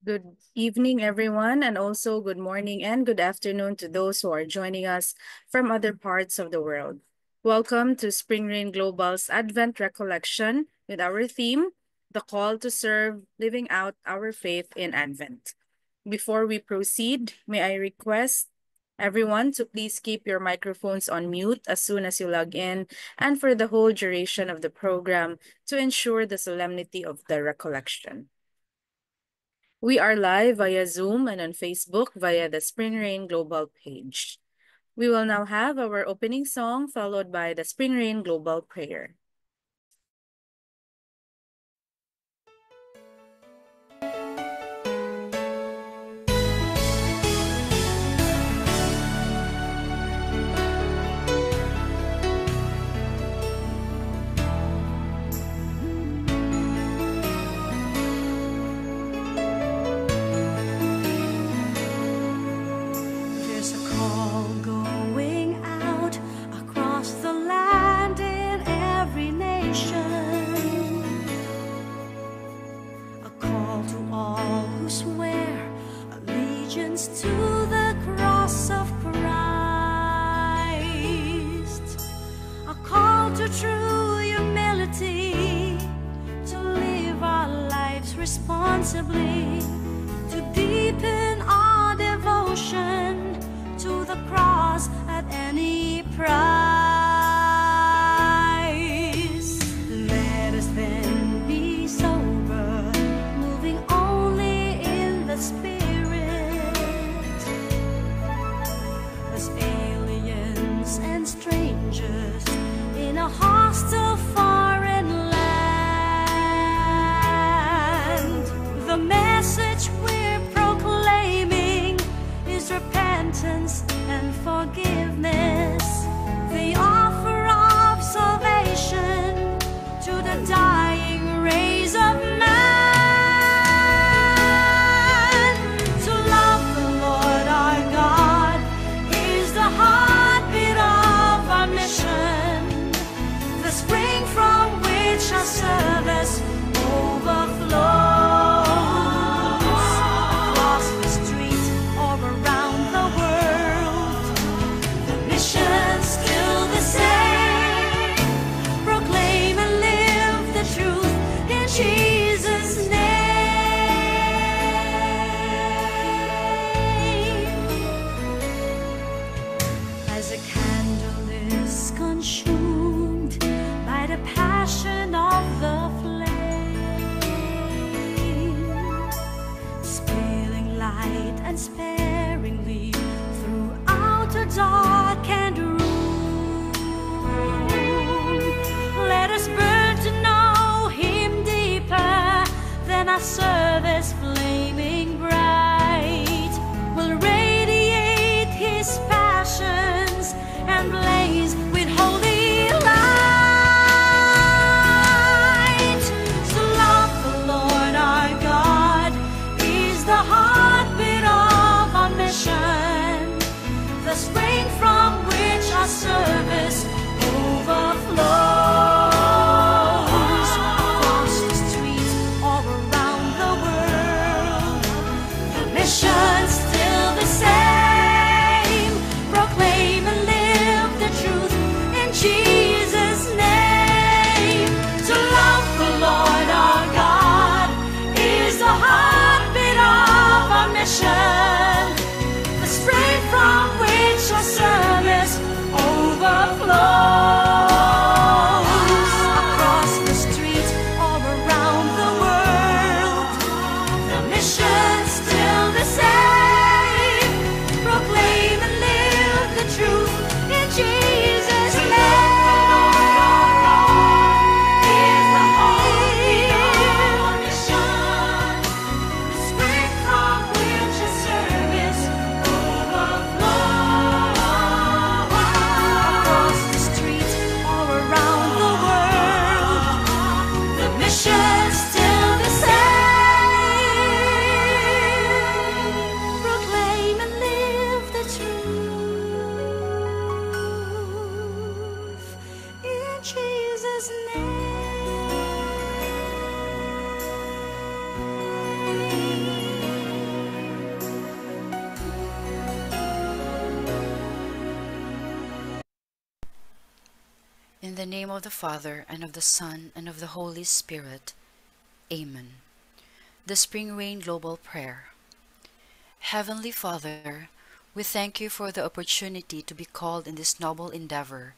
Good evening, everyone, and also good morning and good afternoon to those who are joining us from other parts of the world. Welcome to Spring Rain Global's Advent Recollection with our theme, The Call to Serve, Living Out Our Faith in Advent. Before we proceed, may I request everyone to please keep your microphones on mute as soon as you log in and for the whole duration of the program to ensure the solemnity of the recollection. We are live via Zoom and on Facebook via the Spring Rain Global page. We will now have our opening song followed by the Spring Rain Global prayer. There's a call going out across the land in every nation. A call to all who swear allegiance to the cross of Christ. A call to true humility, to live our lives responsibly, to deepen our devotion to the cross at any price. Let us then be sober, moving only in the Spirit, as aliens and strangers in a hostile foreign land. The message we're proclaiming is repentance and forgiveness, the offer of salvation to the dying race of man. To love the Lord our God is the heartbeat of our mission, the spring from which our service overflows. Across the street or around the world, the mission's still the same. Proclaim and live the truth in Jesus' name. As a candle is consumed by the passion of the flame, spilling light and sparingly throughout a darkened room. Let us burn to know Him deeper than our service flaming bright. We'll radiate His passions and blaze with holy light. So love the Lord our God is the heartbeat of our mission, the spring from which our service overflows. Across the street or around the In the name of the Father, and of the Son, and of the Holy Spirit. Amen. The Spring Rain Global Prayer. Heavenly Father, we thank you for the opportunity to be called in this noble endeavor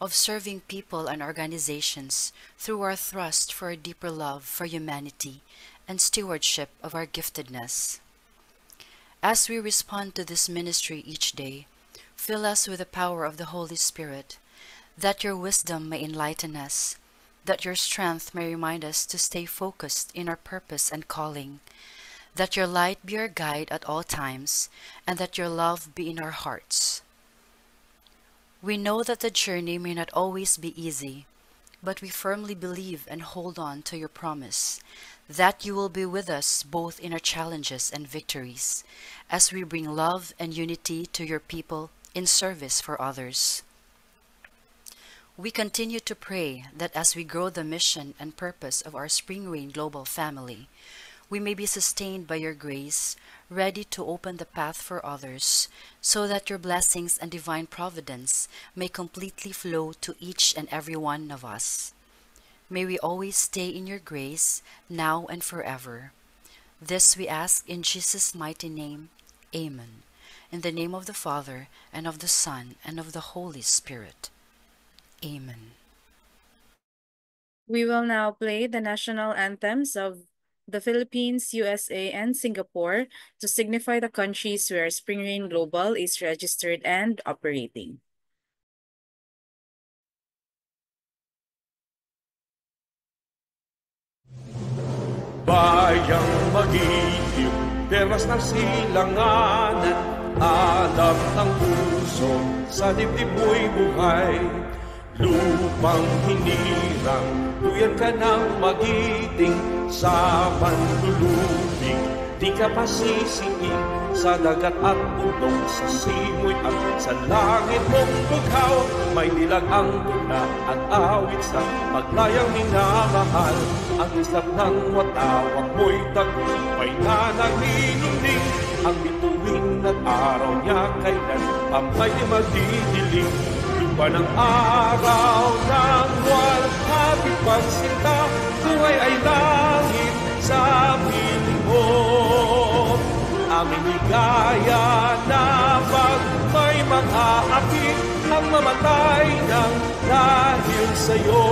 of serving people and organizations through our thrust for a deeper love for humanity and stewardship of our giftedness. As we respond to this ministry each day, fill us with the power of the Holy Spirit, that your wisdom may enlighten us, that your strength may remind us to stay focused in our purpose and calling, that your light be our guide at all times, and that your love be in our hearts. We know that the journey may not always be easy, but we firmly believe and hold on to your promise that you will be with us both in our challenges and victories, as we bring love and unity to your people in service for others. We continue to pray that as we grow the mission and purpose of our Spring Rain Global family, we may be sustained by your grace, ready to open the path for others, so that your blessings and divine providence may completely flow to each and every one of us. May we always stay in your grace, now and forever. This we ask in Jesus' mighty name. Amen. In the name of the Father, and of the Son, and of the Holy Spirit. Amen. We will now play the national anthems of the Philippines, USA, and Singapore to signify the countries where Spring Rain Global is registered and operating. Bayang mag-iiw, teras ng silanganan, alam ng puso, sa dibdib mo'y buhay. Lupang hinirang, tuyan ka ng magiting, sa manlulubig, di ka pasisiing, sa dagat at bundok, sa simoy at sa langit mong bughaw. May dilag ang tuna at awit sa paglayang minamahal, ang islap ng watawang mo'y tagumpay na naniningning, ang bituin at araw niya kailan pamay di madidiling. Lupa ng araw ng walhati pagsinta, buhay ay langit sa piling mo. Aming ligaya na pag may mga apit ang mamatay ng dahil sa'yo.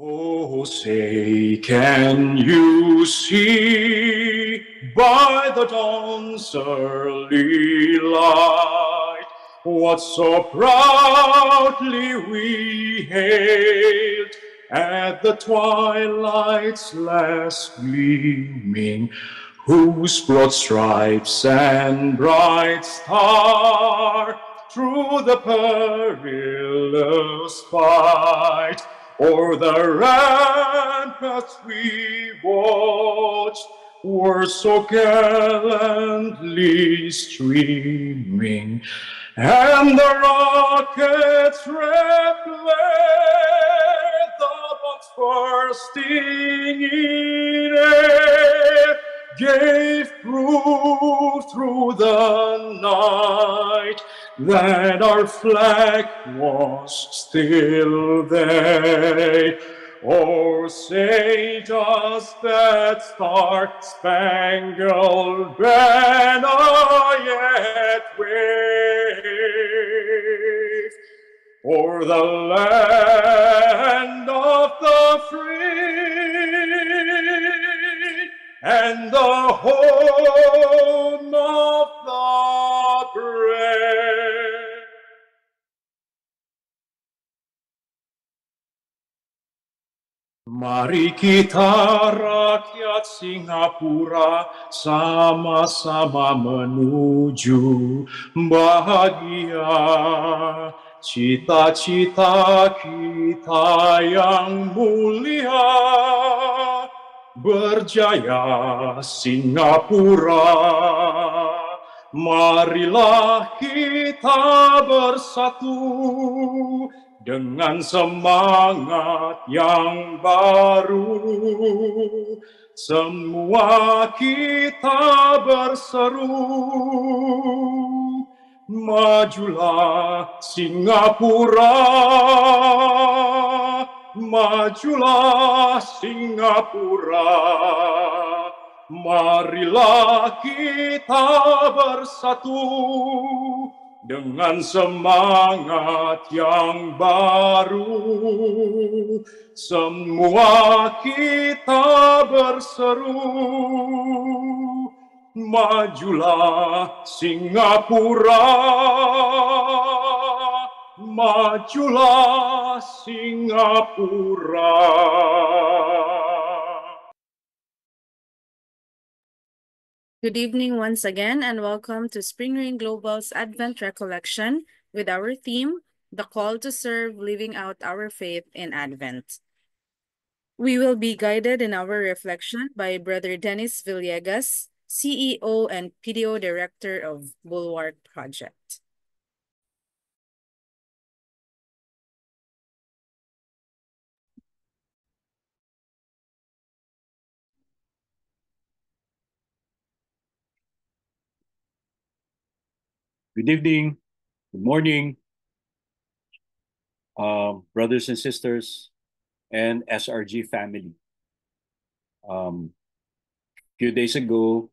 Oh, say, can you see by the dawn's early light what so proudly we hailed at the twilight's last gleaming, whose broad stripes and bright star through the perilous fight o'er the ramparts we watched were so gallantly streaming, and the rocket's red glare, the bombs bursting in air, gave proof through the night that our flag was still there. Oh, say does that star-spangled banner yet wave o'er the land of the free and the home of the brave? Mari kita rakyat Singapura sama-sama menuju bahagia, cita-cita kita yang mulia, berjaya Singapura. Marilah kita bersatu dengan semangat yang baru. Semua kita berseru, majulah Singapura, majulah Singapura. Marilah kita bersatu dengan semangat yang baru. Semua kita berseru, majulah Singapura, majulah Singapura. Good evening once again, and welcome to Spring Rain Global's Advent Recollection with our theme, The Call to Serve, Living Out Our Faith in Advent. We will be guided in our reflection by Brother Dennis Villegas, CEO and PDO Director of Bulwark Project. Good evening, good morning, brothers and sisters, and SRG family. Few days ago,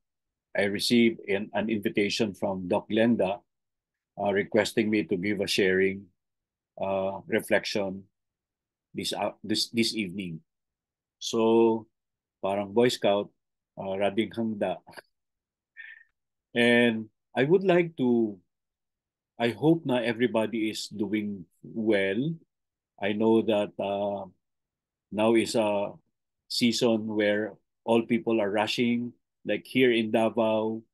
I received an invitation from Doc Glenda requesting me to give a sharing reflection this evening. So, parang Boy Scout, rading handa. And I would like to, I hope na everybody is doing well. I know that now is a season where all people are rushing. Like here in Davao,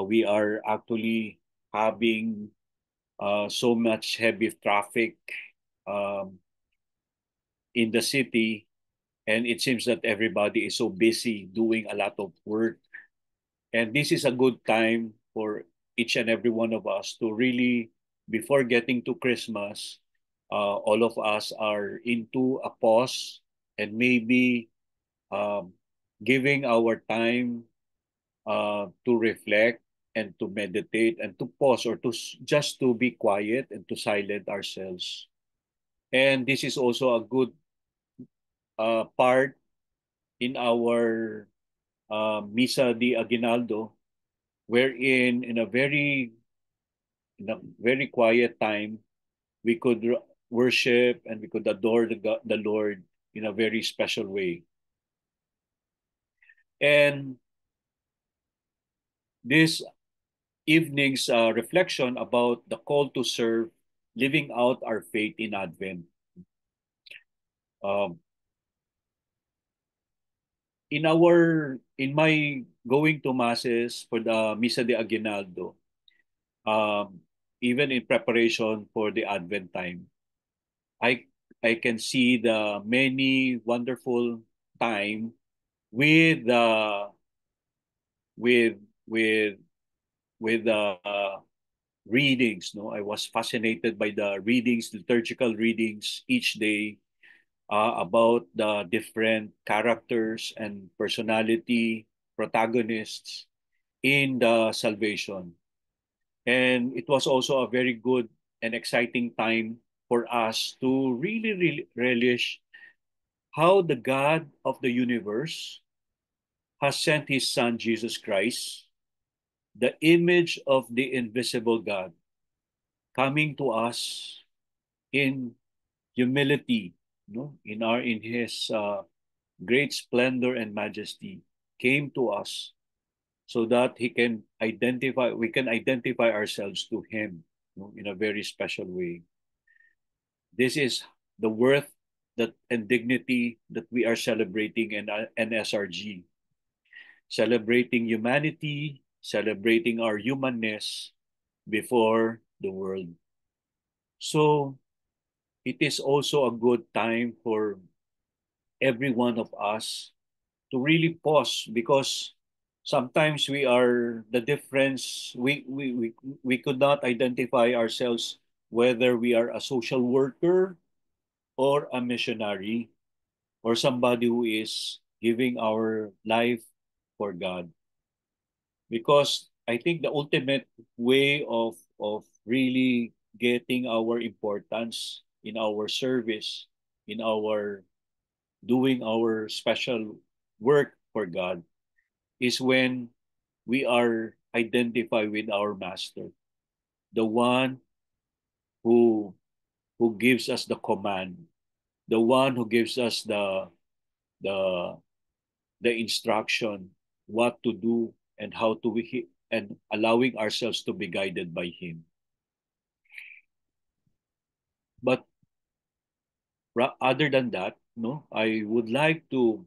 we are actually having so much heavy traffic in the city, and it seems that everybody is so busy doing a lot of work. And this is a good time for each and every one of us to really, before getting to Christmas, all of us are into a pause and maybe giving our time to reflect and to meditate and to pause or to just to be quiet and to silent ourselves. And this is also a good part in our Misa de Aguinaldo, wherein in a very quiet time, we could worship and we could adore the Lord in a very special way. And this evening's reflection about the call to serve, living out our faith in Advent. In my going to masses for the Misa de Aguinaldo, even in preparation for the Advent time, I can see the many wonderful time with readings. No, I was fascinated by the readings, liturgical readings each day about the different characters and personality protagonists in the salvation. And it was also a very good and exciting time for us to really relish how the God of the universe has sent his son, Jesus Christ, the image of the invisible God, coming to us in humility, in his great splendor and majesty, came to us so that we can identify ourselves to him, in a very special way. This is the worth and dignity that we are celebrating in NSRG. Celebrating humanity, celebrating our humanness before the world. So it is also a good time for every one of us to really pause, because sometimes we are the difference. We could not identify ourselves whether we are a social worker or a missionary or somebody who is giving our life for God. Because I think the ultimate way of really getting our importance in our service, in our doing our special work for God, is when we are identified with our master, the one who who gives us the command, the one who gives us the the instruction, what to do and how to be, and allowing ourselves to be guided by him. But other than that, no, I would like to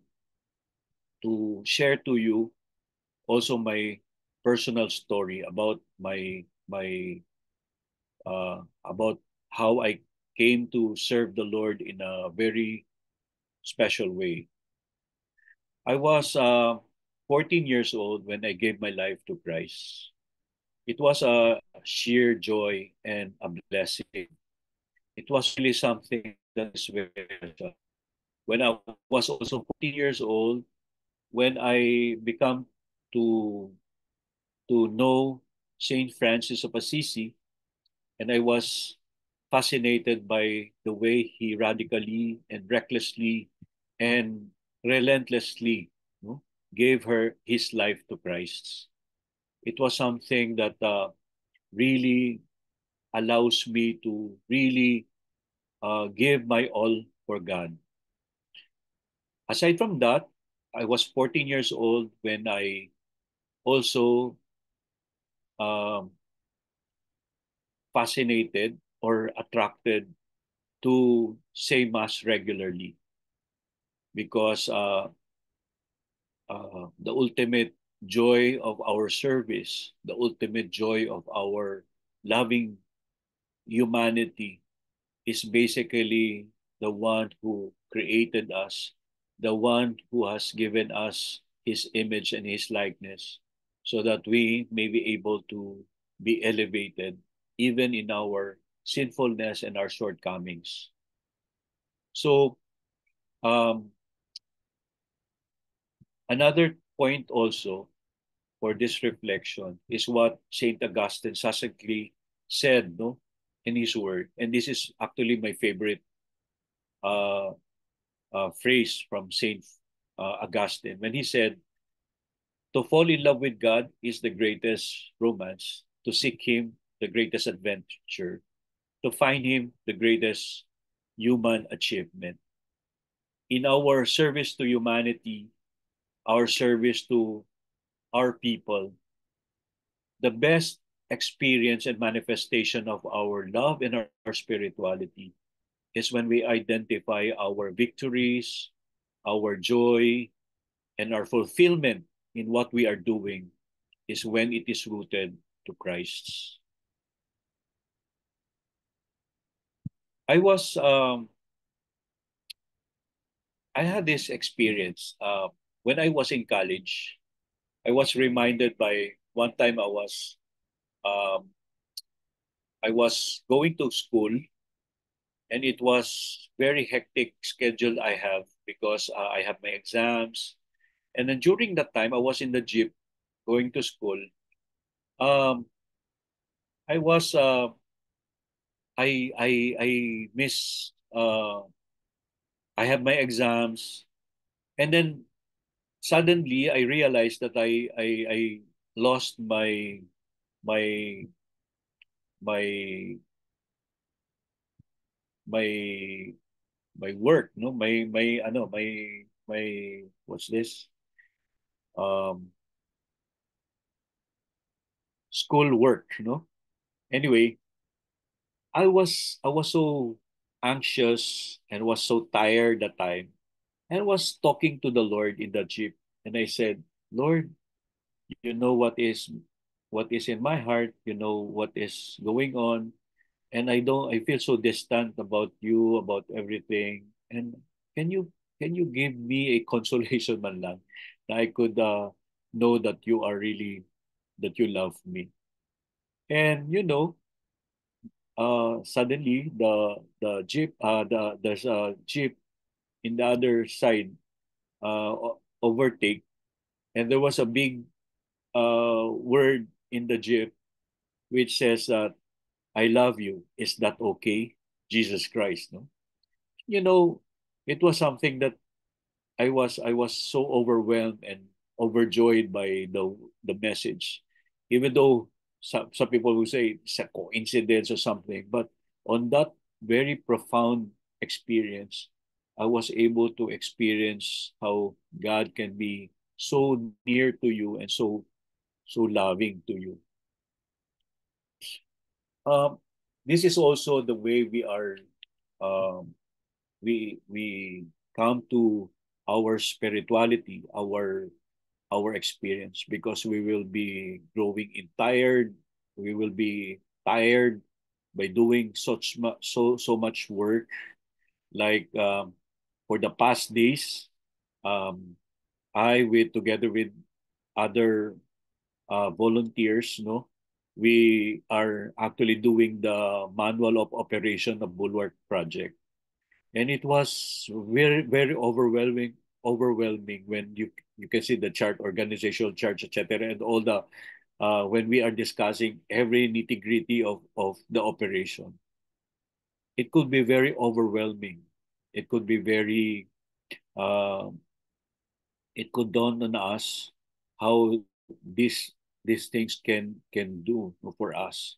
share to you also my personal story about my about how I came to serve the Lord in a very special way. I was 14 years old when I gave my life to Christ. It was a sheer joy and a blessing. It was really something that is very special. When I was also 14 years old, when I become to know Saint Francis of Assisi, and I was fascinated by the way he radically and recklessly and relentlessly, no, gave her his life to Christ. It was something that really allows me to really give my all for God. Aside from that, I was 14 years old when I also um, fascinated or attracted to say Mass regularly because the ultimate joy of our service, the ultimate joy of our loving humanity is basically the one who created us, the one who has given us his image and his likeness, so that we may be able to be elevated even in our sinfulness and our shortcomings. So, um, another point also for this reflection is what Saint Augustine succinctly said, no, in his word, and this is actually my favorite uh, phrase from Saint Augustine when he said, "To fall in love with God is the greatest romance. To seek Him, the greatest adventure. To find Him, the greatest human achievement." In our service to humanity, our service to our people, the best experience and manifestation of our love and our spirituality is when we identify our victories, our joy, and our fulfillment in what we are doing is when it is rooted to Christ. I was I had this experience when I was in college. I was reminded by one time um, I was going to school, and it was very hectic schedule I have because I have my exams. And then during that time, I was in the jeep going to school. Um, I was I miss I have my exams, and then suddenly I realized that I lost my my my my work, no, my ano my what's this um school work, you know. Anyway, I was so anxious and was so tired that time, and was talking to the Lord in the jeep, and I said, Lord, you know what is in my heart, you know what is going on, and I feel so distant about you, about everything. And can you can you give me a consolation man lang that I could know that you are really that you love me. And suddenly the jeep there's a jeep in the other side overtake, and there was a big word in the jeep which says that I love you. Is that okay? Jesus Christ, no? You know, it was something that I was so overwhelmed and overjoyed by the message, even though some people will say it's a coincidence or something. But on that very profound experience, I was able to experience how God can be so near to you and so loving to you. Um, this is also the way we are um, we come to our spirituality, our experience, because we will be growing in tired. We will be tired by doing so much work. Like for the past days, um, I with together with other volunteers, no, we are actually doing the manual of operation of Bulwark project, and it was very overwhelming when you can see the chart, organizational charts, etc., and all the when we are discussing every nitty gritty of the operation. It could be very overwhelming. It could be very um, it could dawn on us how these things can do for us.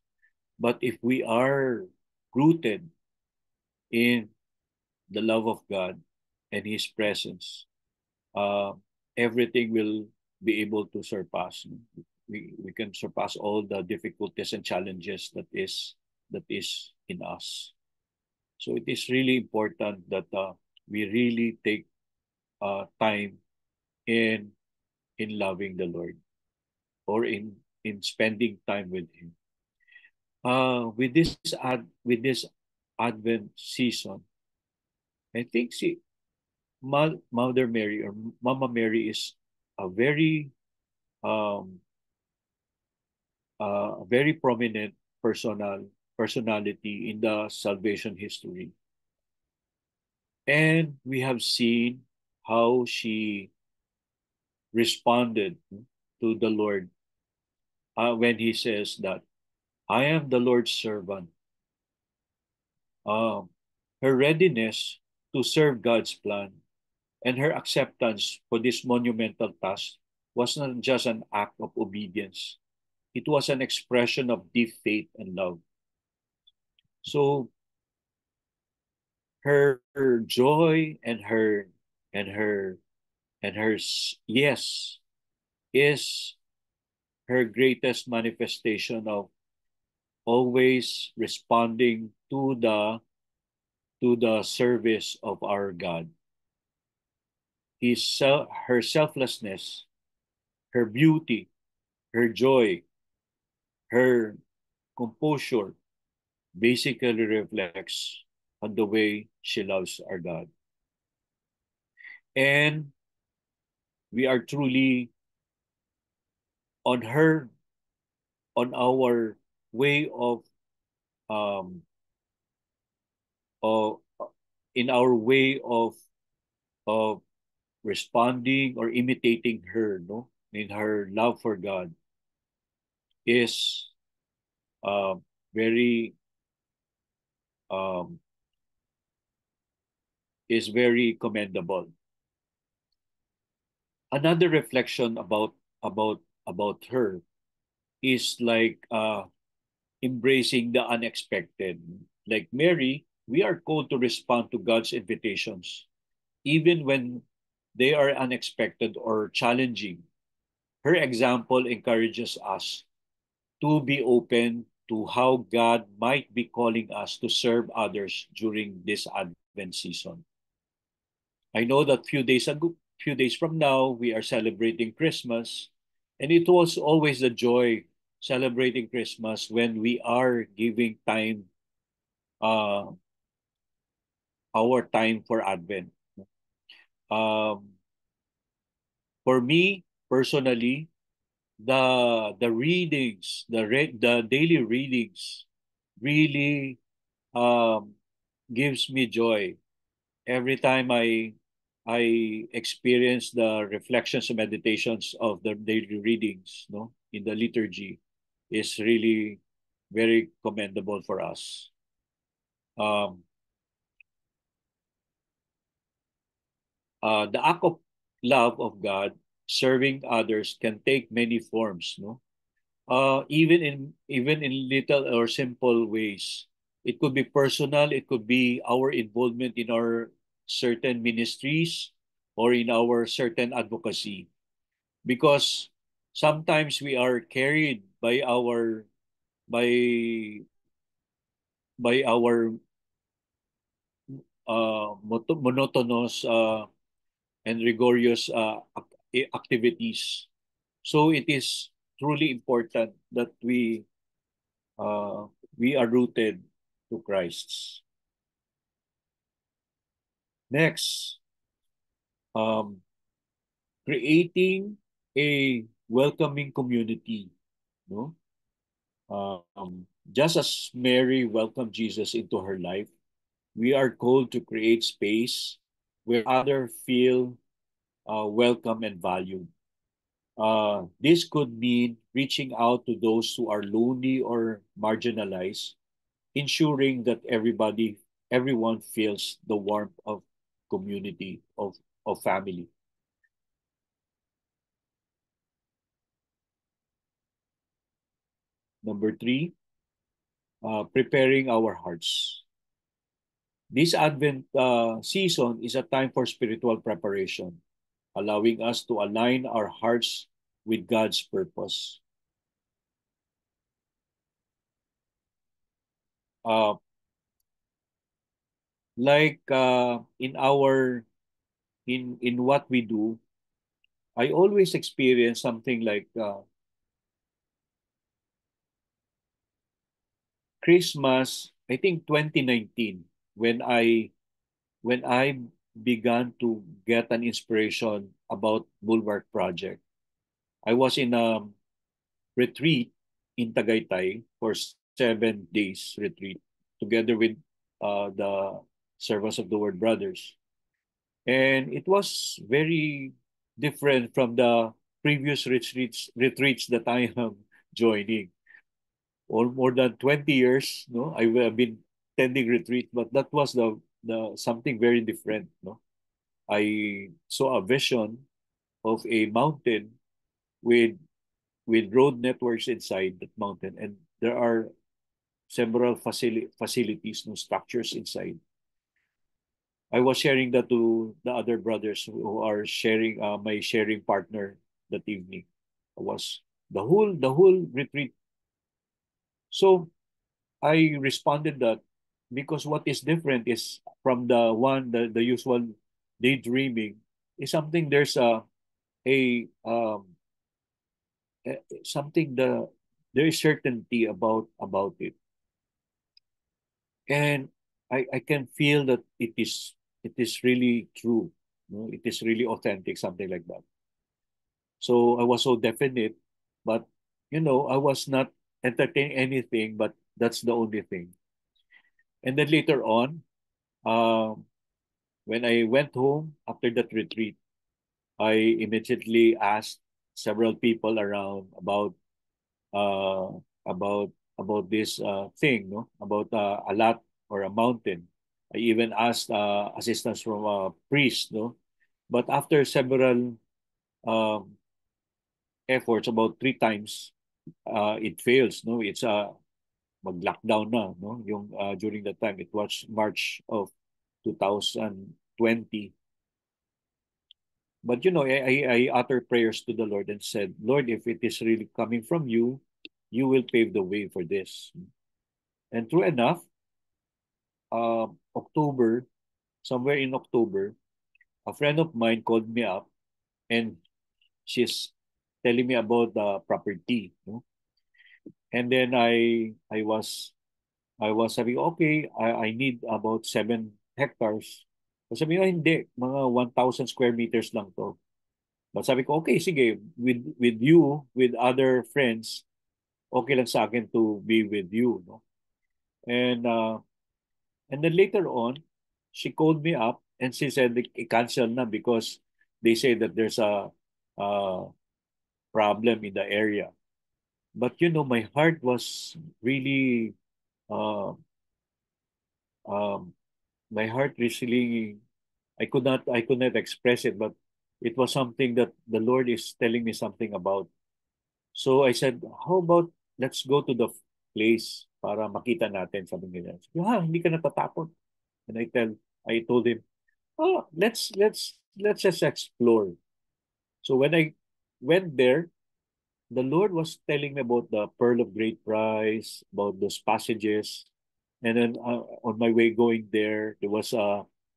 But if we are rooted in the love of God and His presence, uh, everything will be able to surpass. We can surpass all the difficulties and challenges that is in us. So it is really important that we really take time in in loving the Lord, or in spending time with Him. With this Advent season, I think Mother Mary or Mama Mary is a um, very prominent personality in the salvation history, and we have seen how she responded to the Lord when He says that I am the Lord's servant. Um, Her readiness to serve God's plan and her acceptance for this monumental task was not just an act of obedience, it was an expression of deep faith and love. So her joy and her yes is her greatest manifestation of always responding to the service of our God. Her selflessness, her beauty, her joy, her composure basically reflects on the way she loves our God. And we are truly on her, on our way um of in our way of responding or imitating her, no, in her love for God is uh, very um, is very commendable. Another reflection about her is like embracing the unexpected. Like Mary, we are called to respond to God's invitations, even when they are unexpected or challenging. Her example encourages us to be open to how God might be calling us to serve others during this Advent season. I know that few days from now, we are celebrating Christmas, and it was always the joy celebrating Christmas when we are giving time, uh, our time for Advent. Um, for me personally, the daily readings really um, gives me joy every time I experience the reflections and meditations of the daily readings, no, in the liturgy, is really very commendable for us. Um, the act of love of God, serving others, can take many forms, no. Even in little or simple ways. It could be personal. It could be our involvement in our certain ministries or in our certain advocacy. Because sometimes we are carried by our monotonous and rigorous activities. So it is truly important that uh, we are rooted to Christ. Next, um, creating a welcoming community. No, just as Mary welcomed Jesus into her life, we are called to create space where others feel welcome and valued. This could mean reaching out to those who are lonely or marginalized, ensuring that everyone feels the warmth of community, of family. Number three, preparing our hearts. This Advent season is a time for spiritual preparation, allowing us to align our hearts with God's purpose. Uh, like in what we do, I always experience something like Christmas. I think 2019 when I began to get an inspiration about Bulwark Project. I was in a retreat in Tagaytay for 7 days retreat together with the Servants of the Word brothers. And it was very different from the previous retreats that I am joining. Or more than 20 years, no, I have been attending retreat, but that was the something very different, no. I saw a vision of a mountain with road networks inside that mountain, and there are several facilities, no, structures inside. I was sharing that to the other brothers who are sharing my sharing partner that evening. I was the whole retreat. So I responded that because what is different is from the usual daydreaming is something a something there is certainty about it, and I can feel that it is really true, you know, it is really authentic, something like that. So I was so definite, but I was not entertaining anything, but that's the only thing. And then later on, um, when I went home after that retreat, I immediately asked several people around uh, about this thing, no, about a lot or a mountain. I even asked assistance from a priest, no, but after several um, efforts, about 3 times, it fails, no. It's mag-lockdown na, no, yung during that time it was March of 2020. But I utter prayers to the Lord and said, Lord, if it is really coming from you, you will pave the way for this. And true enough, October, somewhere in October, a friend of mine called me up and she's telling me about the property. No? And then I was sabi, okay, I need about 7 hectares. So sabi ko, hindi, mga 1,000 square meters lang to. But sabi ko, okay, sige, with you, with other friends, okay lang sa akin to be with you, no? And then later on, she called me up and she said i-cancel na because they say that there's a problem in the area. But my heart was really uh, um, my heart really I could not express it, but it was something that the Lord is telling me something about. So I said, how about let's go to the place para makita natin, sabi niya. Hindi ka natatakot. And I told him, oh, let's just explore. So when I went there, the Lord was telling me about the pearl of great price, about those passages. And then on my way going there, there was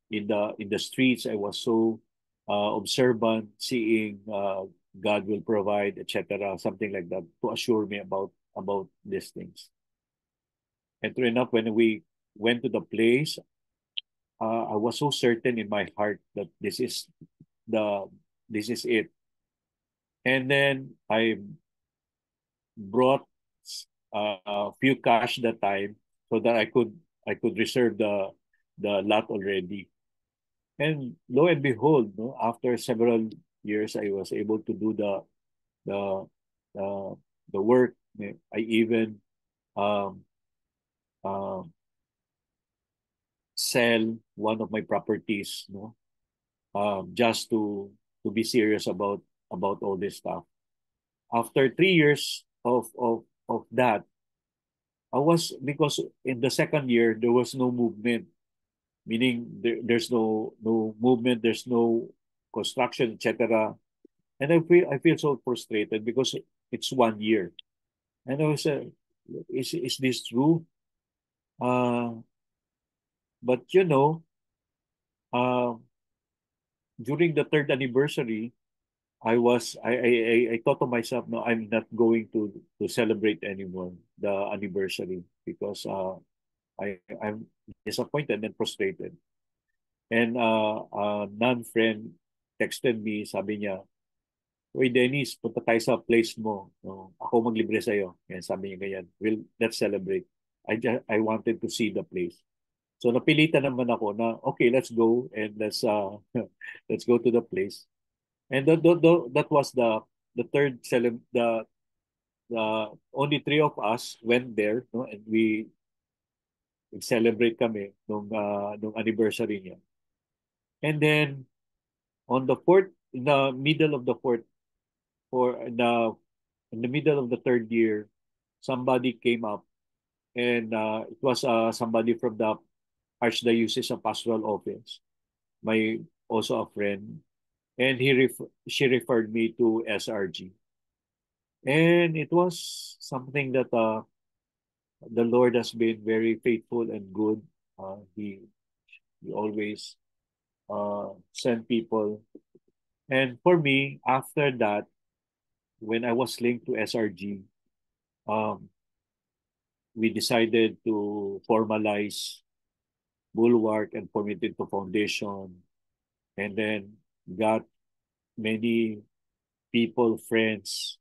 in the streets, I was so observant, seeing God will provide, etc., something like that, to assure me about these things. And true enough, when we went to the place, I was so certain in my heart that the this is it. And then I brought a few cash that time so that I could reserve the lot already. And lo and behold, no, after several years, I was able to do the the the work. I even um, uh, sell one of my properties, no, just to be serious about all this stuff. After 3 years of that, I was because in the second year there was no movement, meaning there's no movement, there's no construction, etc. And I feel so frustrated because it's 1 year, and I was is this true? Uh, but uh, during the third anniversary, I thought to myself, no, I'm not going to celebrate anymore the anniversary because I'm disappointed and frustrated. And a non-friend texted me, sabi niya, "Uy, Dennis, punta tayo sa place mo. No, ako maglibre sa'yo." Yan, sabi niya ganyan. Let's celebrate. I wanted to see the place. So napilitan naman ako na, okay, let's go and let's go to the place. And that was the third the only three of us went there, no, and we celebrate kami nung anniversary niya. And then on the fourth, in the middle of the fourth, or in the middle of the third year, somebody came up, and it was somebody from the Archdiocese of Pastoral Office, my also a friend, and she referred me to SRG, and it was something that the Lord has been very faithful and good. He always sent people, and for me, after that, when I was linked to SRG, um, we decided to formalize Bulwark and form it into foundation, and then got many people, friends,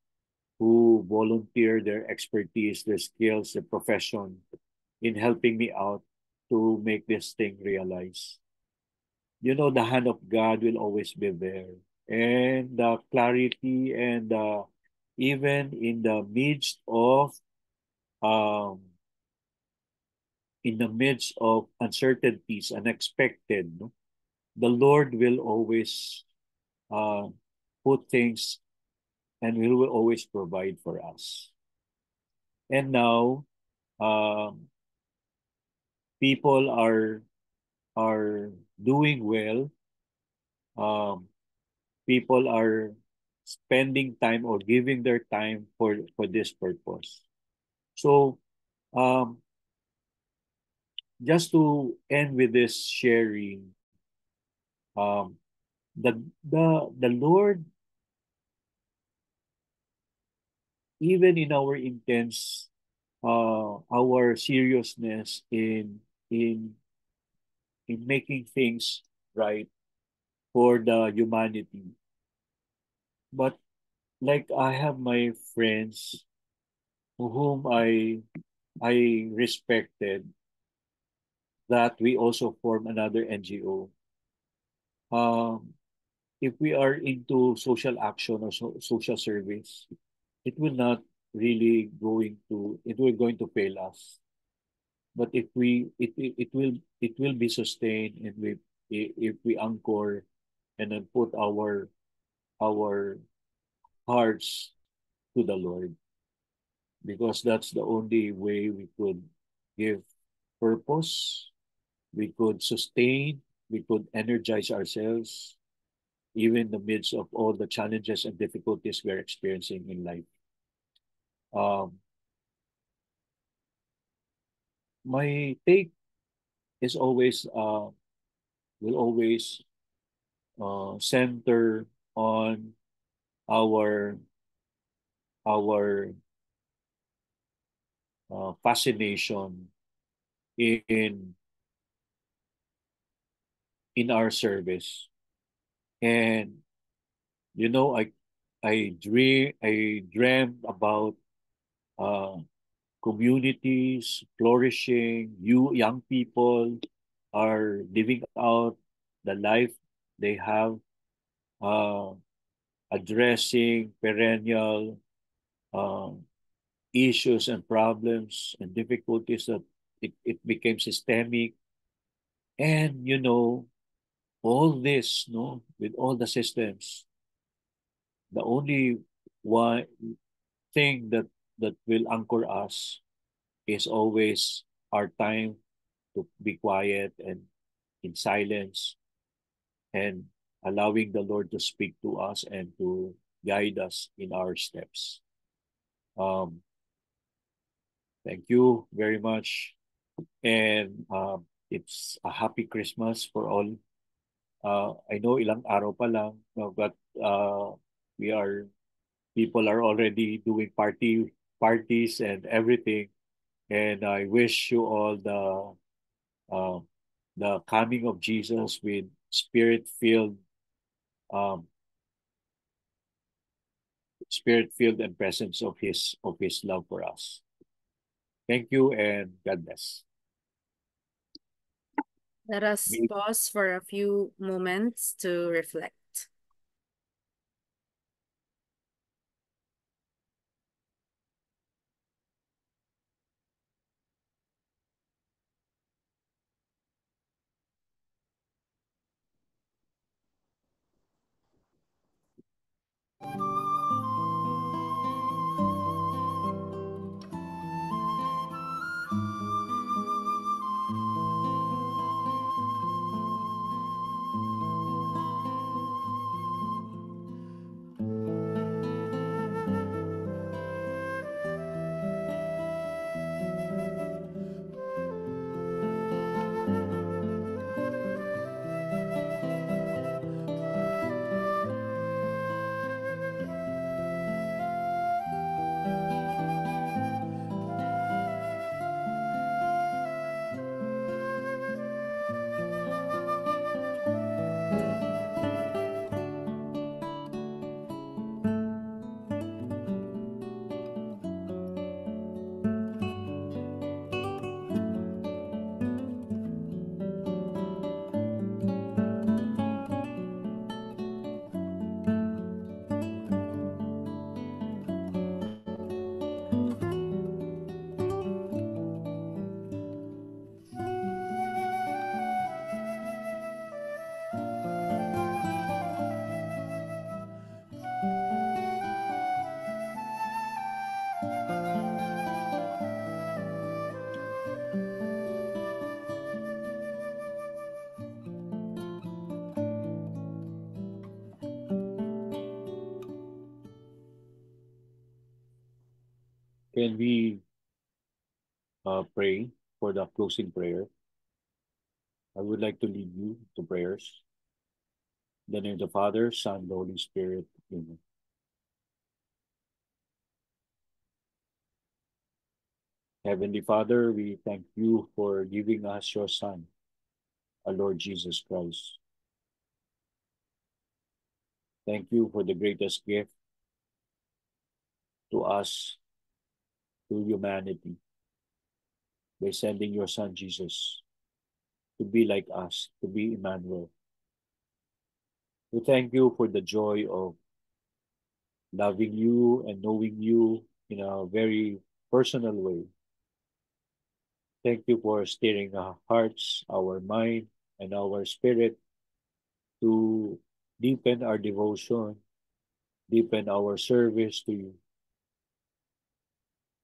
who volunteer their expertise, their skills, their profession in helping me out to make this thing realize. The hand of God will always be there. And the clarity and even um, in the midst of uncertainties, unexpected, no, the Lord will always uh, put things, and He will always provide for us. And now, um, people are doing well. Um, People are spending time or giving their time for this purpose. So, um, just to end with this sharing, um, the Lord, even in our intense, our seriousness in in making things right for the humanity. But like I have my friends whom I I respected that we also form another NGO. Um, if we are into social action or social service, it will not really it will going to fail us. But if we it will be sustained, and we if we anchor and then put our hearts to the Lord, because that's the only way we could give purpose, we could sustain, we could energize ourselves, even in the midst of all the challenges and difficulties we're experiencing in life. Um, my take is always will always center on our our fascination in in our service. And you know, I dream about uh, communities flourishing. You young people are living out the life they have, uh, addressing perennial uh, issues and problems and difficulties that it became systemic. And you know, all this, no, with all the systems, the only one thing that will anchor us is always our time to be quiet and in silence, and allowing the Lord to speak to us and to guide us in our steps. Um, thank you very much. And it's a happy Christmas for all. I know ilang araw pa lang, no, but we are people are already doing parties and everything. And I wish you all uh, the coming of Jesus with um, spirit filled and presence of his love for us. Thank you and God bless. Let us May pause for a few moments to reflect. Can we pray for the closing prayer? I would like to lead you to prayers. In the name of the Father, Son, the Holy Spirit. Amen. Heavenly Father, we thank you for giving us your Son, our Lord Jesus Christ. Thank you for the greatest gift to us, to humanity. by sending your Son Jesus to be like us, to be Emmanuel. We thank you for the joy of loving you and knowing you in a very personal way. Thank you for steering our hearts, our mind, and our spirit to deepen our devotion, deepen our service to you.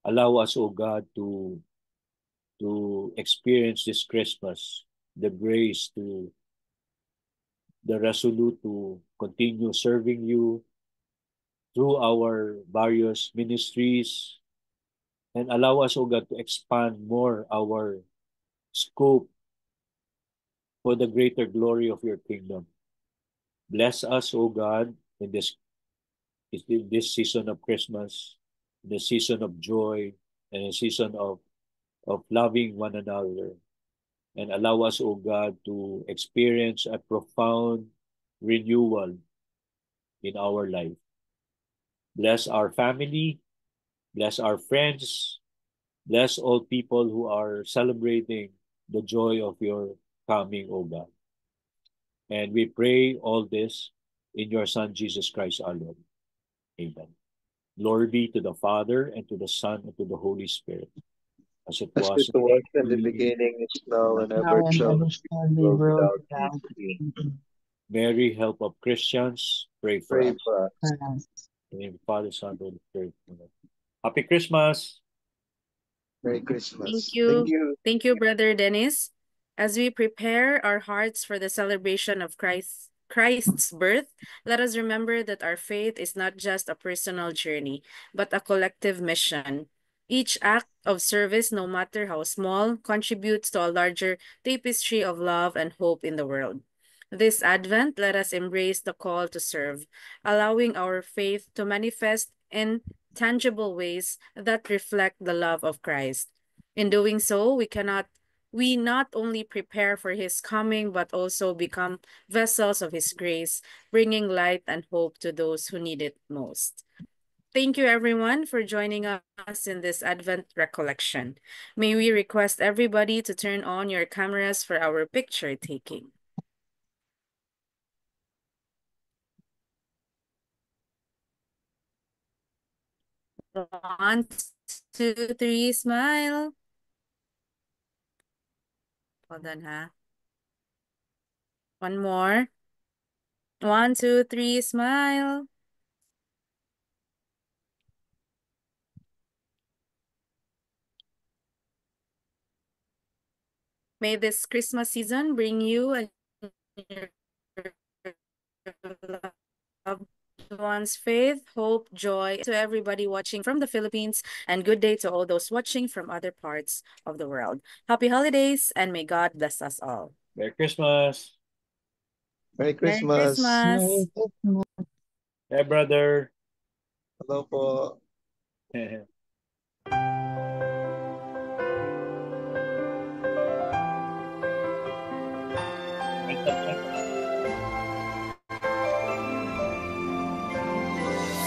Allow us, O God, to experience this Christmas, the grace to, the resolute to continue serving you through our various ministries, and allow us, O God, to expand more our scope for the greater glory of your kingdom. Bless us, O God, in this season of Christmas, in the season of joy, and a season of loving one another. And allow us, O God, to experience a profound renewal in our life. Bless our family, bless our friends, bless all people who are celebrating the joy of your coming, O God. And we pray all this in your Son, Jesus Christ our Lord. Amen. Glory be to the Father, and to the Son, and to the Holy Spirit, as it As was it was in the beginning, is now, and ever Now and shall ever be, shall be, world world without without end. end. Mary, help of Christians, pray for Pray us. for us. Amen. In the name of the Father, Son, and Holy Spirit. Amen. Happy Christmas! Merry Thank Christmas. Thank you. you. Thank you, Brother Dennis. As we prepare our hearts for the celebration of Christ's birth, let us remember that our faith is not just a personal journey, but a collective mission. Each act of service, no matter how small, contributes to a larger tapestry of love and hope in the world. This Advent, let us embrace the call to serve, allowing our faith to manifest in tangible ways that reflect the love of Christ. In doing so, we not only prepare for his coming, but also become vessels of his grace, bringing light and hope to those who need it most. Thank you, everyone, for joining us in this Advent recollection. May we request everybody to turn on your cameras for our picture taking. 1, 2, 3, smile. Hold on, ha. One more. 1, 2, 3, smile. May this Christmas season bring you and your loved ones faith, hope, joy to everybody watching from the Philippines, and good day to all those watching from other parts of the world. Happy holidays, and may God bless us all. Merry Christmas! Merry Merry Christmas. Christmas! Merry Christmas. Hey, brother! Hello po.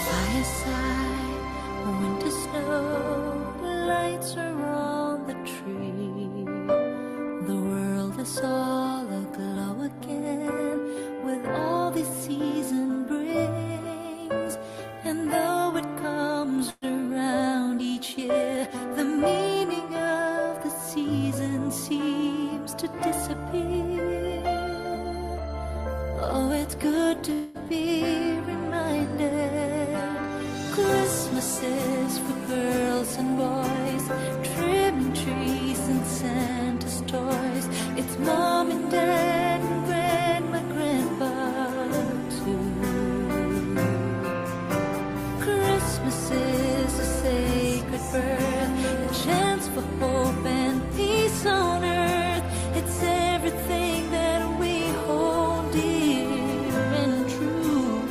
Fireside, winter snow, lights are on the tree. The world is all aglow again with all the season brings. And though it comes around each year, the meaning of the season seems to disappear. Oh, it's good to be reminded. Christmas is for girls and boys, trimming trees and Santa's toys. It's mom and dad and grandma, grandpa too. Christmas is a sacred birth, a chance for hope and peace on earth. It's everything that we hold dear and true.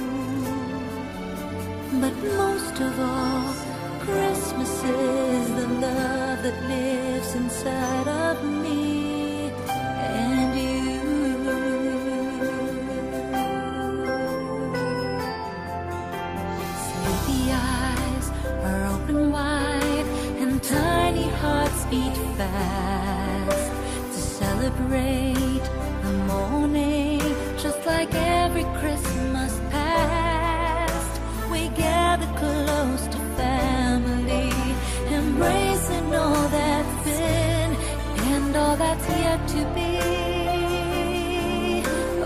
But most of all, Christmas is the love that lives inside of me and you. Sleepy eyes are open wide and tiny hearts beat fast. fast to celebrate the morning, just like every Christmas past. We gather close to family, embracing all that's been and all that's yet to be.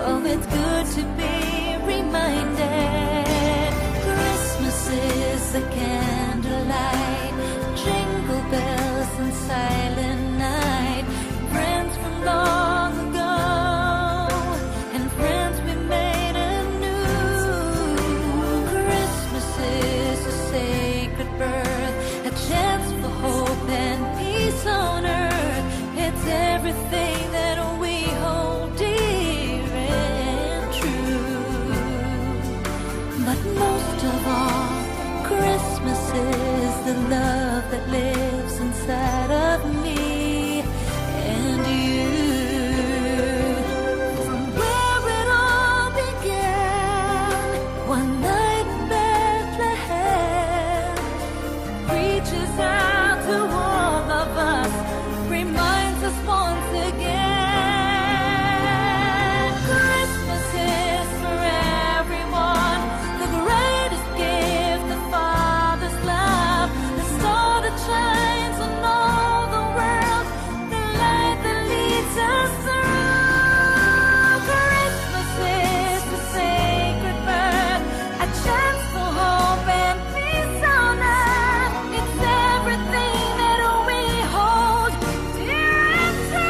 Oh, it's good to be reminded. Christmas is the candlelight, jingle bells and silent night. Friends from long ago and friends we made anew. Christmas is a sacred birth, a chance for hope and peace on earth. It's everything that we hold dear and true. But most of all, Christmas is the love that lives inside of me and you. From where it all began, one night in Bethlehem, reaches out to all of us, reminds us once again. Christmas is for everyone, the greatest gift the Father's love, the star that shines on all the world, the light that leads us through. Christmas is the sacred birth, a chance for hope and peace on earth. It's everything that we hold dear and true.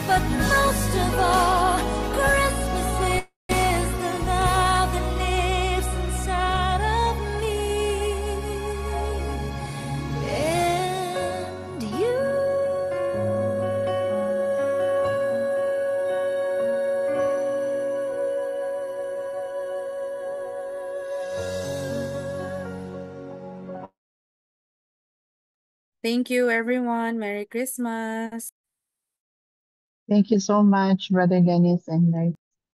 But most of all, Christmas is the love that lives inside of me and you. Thank you, everyone. Merry Christmas. Thank you so much, Brother Dennis and Mary